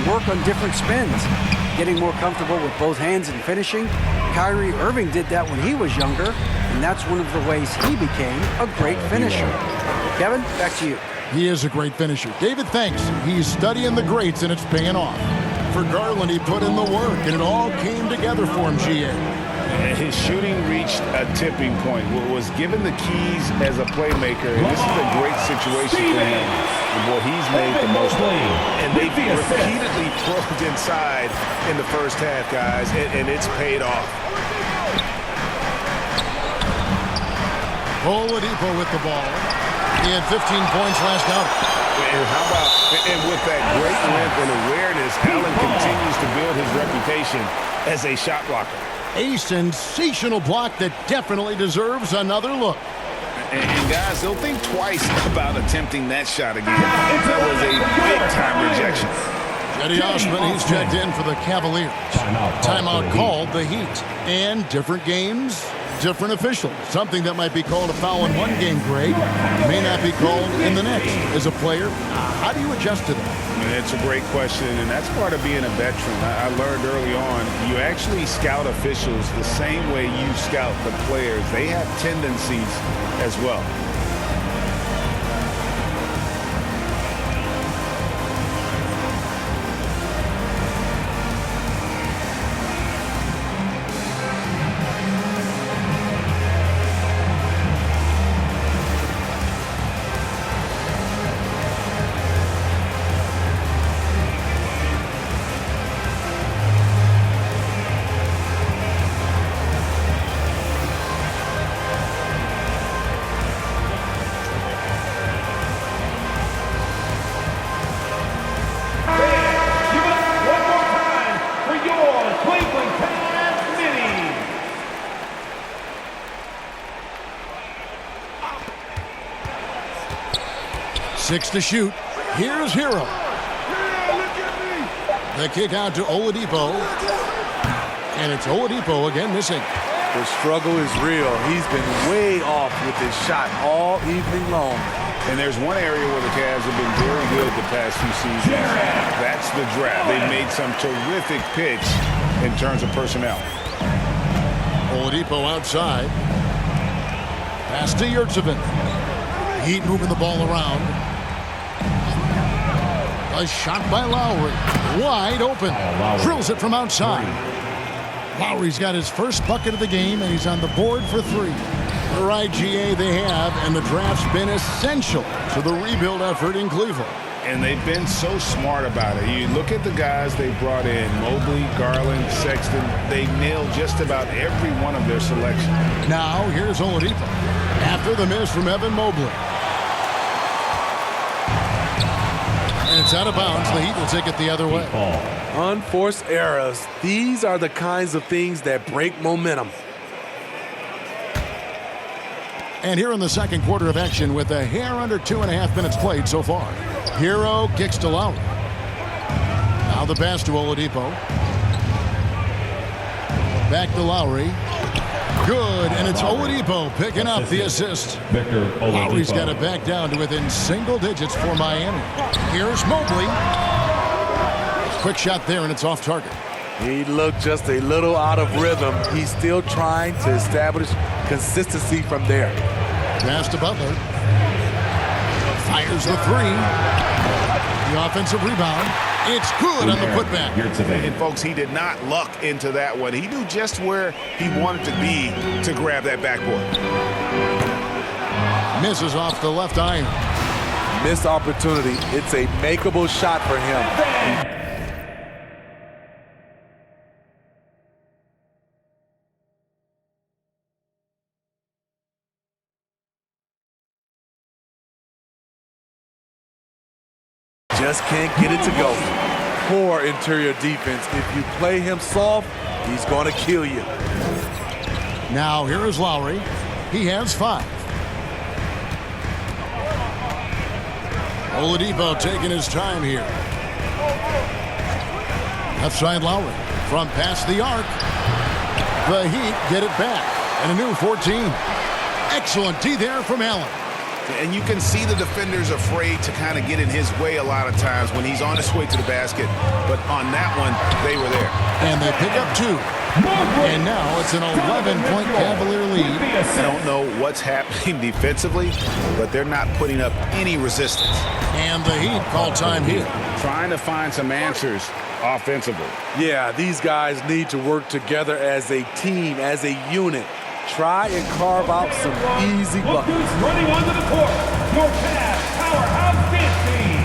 work on different spins, getting more comfortable with both hands and finishing. Kyrie Irving did that when he was younger, and that's one of the ways he became a great finisher. Kevin, back to you. He is a great finisher. David, thanks. He's studying the greats, and it's paying off. For Garland, he put in the work, and it all came together for him, GA. His shooting reached a tipping point. Was given the keys as a playmaker, and this is a great situation for him. And boy, he's made the most of it. And they repeatedly probed inside in the first half, guys, and it's paid off. Oladipo with the ball. He had 15 points last out. And how about, and with that great length and awareness, Allen continues to build his reputation as a shot blocker. A sensational block that definitely deserves another look. And guys, they'll think twice about attempting that shot again. That was a big-time rejection. Cedi Osman, he's checked in for the Cavaliers. Timeout called the Heat. And different games, different officials. Something that might be called a foul in one game, Greg, may not be called in the next. As a player, how do you adjust to that? It's a great question, and that's part of being a veteran. I learned early on, you actually scout officials the same way you scout the players. They have tendencies as well. Six to shoot. Here's Hero. The kick out to Oladipo. And it's Oladipo again missing. The struggle is real. He's been way off with his shot all evening long. And there's one area where the Cavs have been very good the past few seasons. That's the draft. They've made some terrific picks in terms of personnel. Oladipo outside. Pass to Yurtseven. Heat moving the ball around. A shot by Lowry. Wide open. Drills it from outside. Lowry's got his first bucket of the game, and he's on the board for three. The right, GA, they have, and the draft's been essential to the rebuild effort in Cleveland. And they've been so smart about it. You look at the guys they brought in, Mobley, Garland, Sexton. They nailed just about every one of their selections. Now, here's Oladipo. After the miss from Evan Mobley. And it's out of bounds. The Heat will take it the other way. Unforced errors. These are the kinds of things that break momentum. And here in the second quarter of action with a hair under 2.5 minutes played so far. Hero kicks to Lowry. Now the pass to Oladipo. Back to Lowry. Good, and it's Oladipo picking up the assist. Lowry's got it back down to within single digits for Miami. Here's Mobley. Quick shot there, and it's off target. He looked just a little out of rhythm. He's still trying to establish consistency from there. Pass to Butler. Fires the three. The offensive rebound. It's good on the putback. And folks, he did not luck into that one. He knew just where he wanted to be to grab that backboard. Misses off the left iron. Missed opportunity. It's a makeable shot for him. Just can't get it to go. Poor interior defense. If you play him soft, he's going to kill you. Now here is Lowry. He has 5. Oladipo taking his time here. Left side Lowry from past the arc. The Heat get it back. And a new 14. Excellent D there from Allen. And you can see the defenders afraid to kind of get in his way a lot of times when he's on his way to the basket. But on that one, they were there. And they pick up 2. And now it's an 11-point Cavalier lead. I don't know what's happening defensively, but they're not putting up any resistance. And the Heat call time here. Trying to find some answers offensively. Yeah, these guys need to work together as a team, as a unit. Try and carve out some easy buckets. Look who's running onto the court. Your Cavs powerhouse dance team.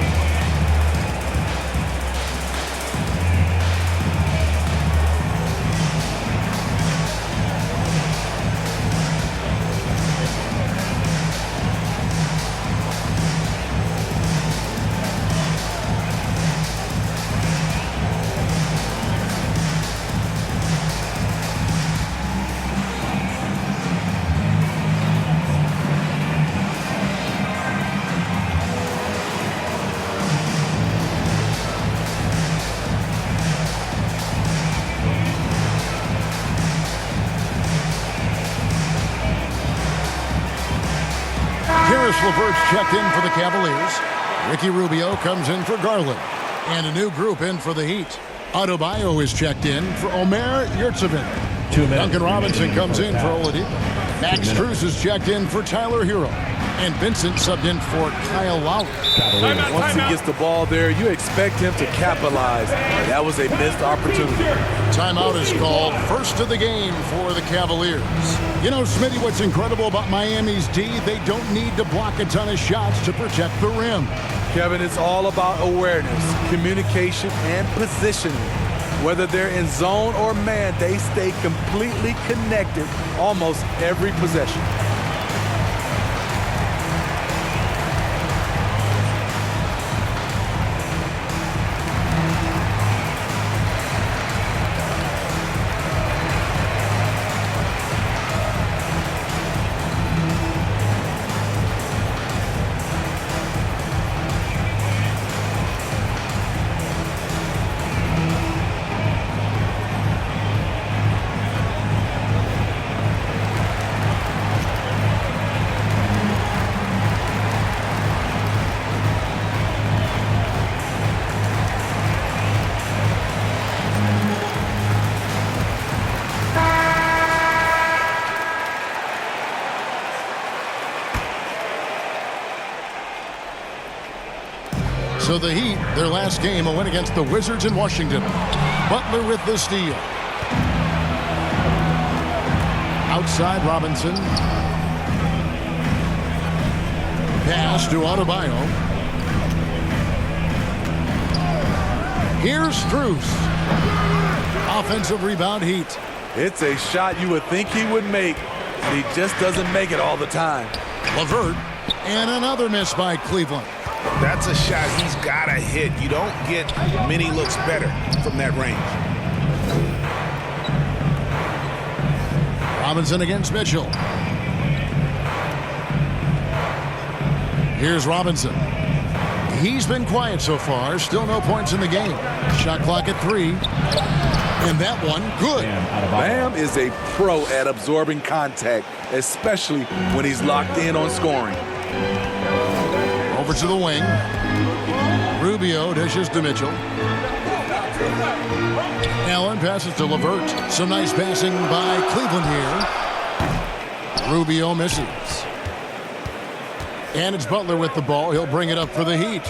LeVert's checked in for the Cavaliers. Ricky Rubio comes in for Garland. And a new group in for the Heat. Adebayo is checked in for Omer Yurtseven. Duncan Robinson comes in for Oladipo. Max Strus is checked in for Tyler Hero. And Vincent subbed in for Kyle Lowry. Once he gets the ball there, you expect him to capitalize. That was a missed opportunity. Timeout is called. First of the game for the Cavaliers. You know, Smitty, what's incredible about Miami's D, they don't need to block a ton of shots to protect the rim. Kevin, it's all about awareness, communication, and positioning. Whether they're in zone or man, they stay completely connected almost every possession. So the Heat, their last game, a win against the Wizards in Washington. Butler with the steal. Outside Robinson. Pass to Adebayo. Here's Strus. Offensive rebound Heat. It's a shot you would think he would make, but he just doesn't make it all the time. LeVert. And another miss by Cleveland. That's a shot he's got to hit. You don't get many looks better from that range. Robinson against Mitchell. Here's Robinson. He's been quiet so far. Still no points in the game. Shot clock at 3. And that one, good. Bam is a pro at absorbing contact, especially when he's locked in on scoring. Over to the wing. Rubio dishes to Mitchell. Allen passes to LeVert. Some nice passing by Cleveland here. Rubio misses. And it's Butler with the ball. He'll bring it up for the Heat.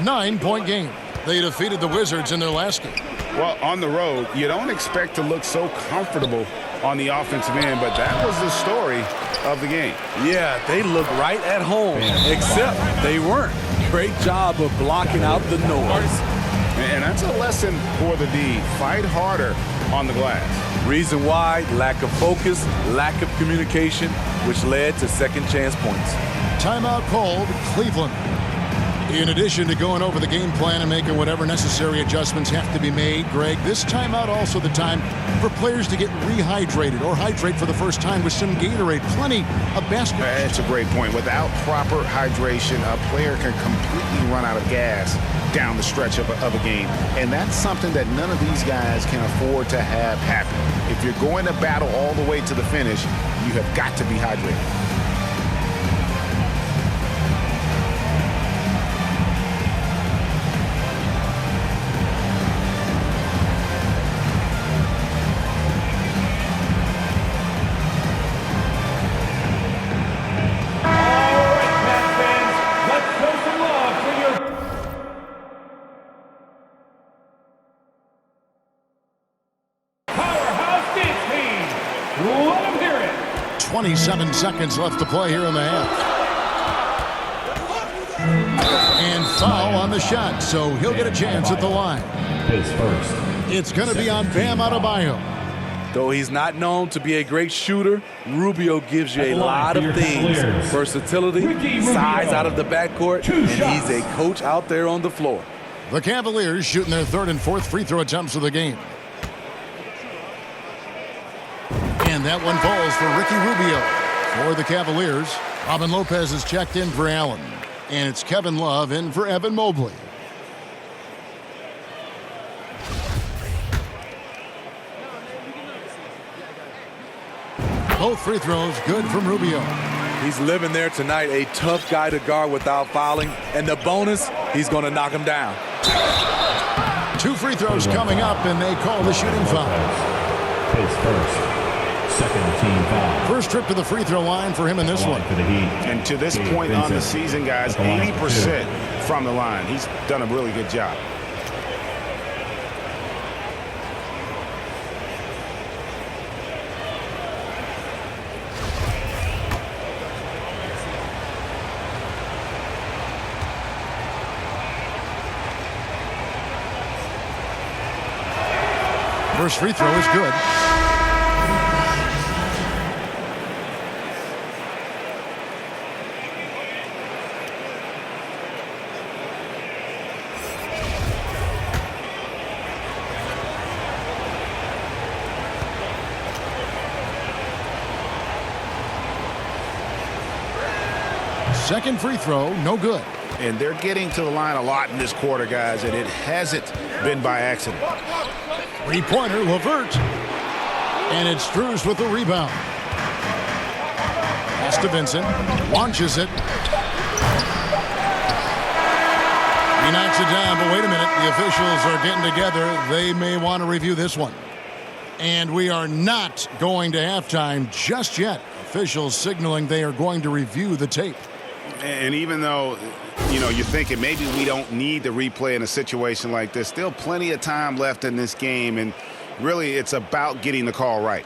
9-point game. They defeated the Wizards in their last game. Well, on the road, you don't expect to look so comfortable on the offensive end, but that was the story of the game. Yeah, they look right at home, except they weren't. Great job of blocking out the noise. And that's a lesson for the D. Fight harder on the glass. Reason why, lack of focus, lack of communication, which led to second chance points. Timeout called Cleveland. In addition to going over the game plan and making whatever necessary adjustments have to be made, Greg, this timeout also the time for players to get rehydrated or hydrate for the first time with some Gatorade. Plenty of basketball. That's a great point. Without proper hydration, a player can completely run out of gas down the stretch of a game. And that's something that none of these guys can afford to have happen. If you're going to battle all the way to the finish, you have got to be hydrated. Let him hear it. 27 seconds left to play here in the half. And foul on the shot, so he'll get a chance at the line. His first. It's going to be on Bam Adebayo. Though he's not known to be a great shooter, Rubio gives you a lot of things. Versatility, size out of the backcourt, and he's a coach out there on the floor. The Cavaliers shooting their third and fourth free throw attempts of the game. And that one falls for Ricky Rubio. For the Cavaliers, Robin Lopez is checked in for Allen. And it's Kevin Love in for Evan Mobley. Both free throws good from Rubio. He's living there tonight, a tough guy to guard without fouling. And the bonus, he's going to knock him down. 2 free throws coming up, and they call the shooting foul. His first. Second team foul. First trip to the free throw line for him in this one. For the Heat. And to this point on the season, guys, 80% from the line. He's done a really good job. First free throw is good. Second free throw, no good. And they're getting to the line a lot in this quarter, guys, and it hasn't been by accident. Three-pointer, LeVert. And it's Strus with the rebound. Pass to Vincent. Launches it. He knocks it down, but wait a minute. The officials are getting together. They may want to review this one. And we are not going to halftime just yet. Officials signaling they are going to review the tape. And even though, you're thinking maybe we don't need the replay in a situation like this, still plenty of time left in this game, and really it's about getting the call right.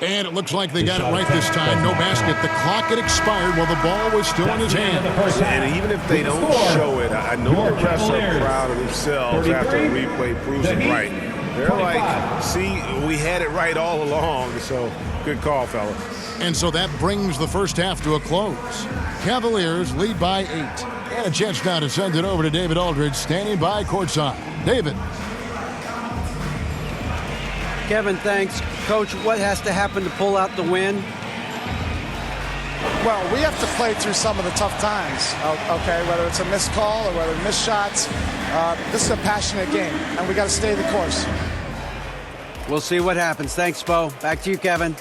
And it looks like they got it right this time. No basket. The clock had expired while the ball was still in his hand. And even if they don't show it, I know the refs are proud of themselves after the replay proves it right. They're like, see, we had it right all along. So good call, fellas. And so that brings the first half to a close. Cavaliers lead by 8. And a chance now to send it over to David Aldridge, standing by courtside. David. Kevin, thanks. Coach, what has to happen to pull out the win? Well, we have to play through some of the tough times, okay, whether it's a missed call or whether missed shots. This is a passionate game, and we got to stay the course. We'll see what happens. Thanks, Bo. Back to you, Kevin.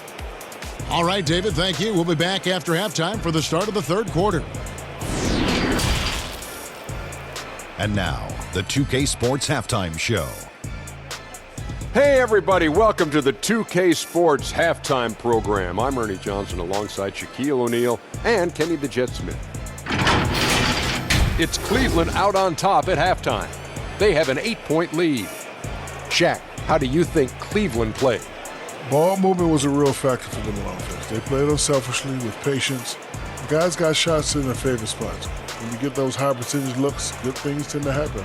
All right, David, thank you. We'll be back after halftime for the start of the third quarter. And now, the 2K Sports Halftime Show. Hey everybody, welcome to the 2K Sports Halftime Program. I'm Ernie Johnson alongside Shaquille O'Neal and Kenny the Jet Smith. It's Cleveland out on top at halftime. They have an 8-point lead. Shaq, how do you think Cleveland played? Ball movement was a real factor for them on offense. They played unselfishly with patience. The guys got shots in their favorite spots. When you get those high percentage looks, good things tend to happen.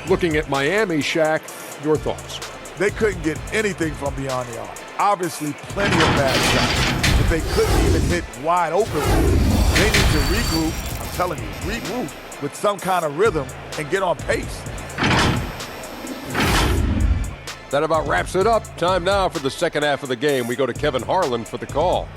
Looking at Miami, Shaq, your thoughts? They couldn't get anything from beyond the arc. Obviously, plenty of bad shots, but they couldn't even hit wide open. They need to regroup, I'm telling you, regroup with some kind of rhythm and get on pace. That about wraps it up. Time now for the second half of the game. We go to Kevin Harlan for the call.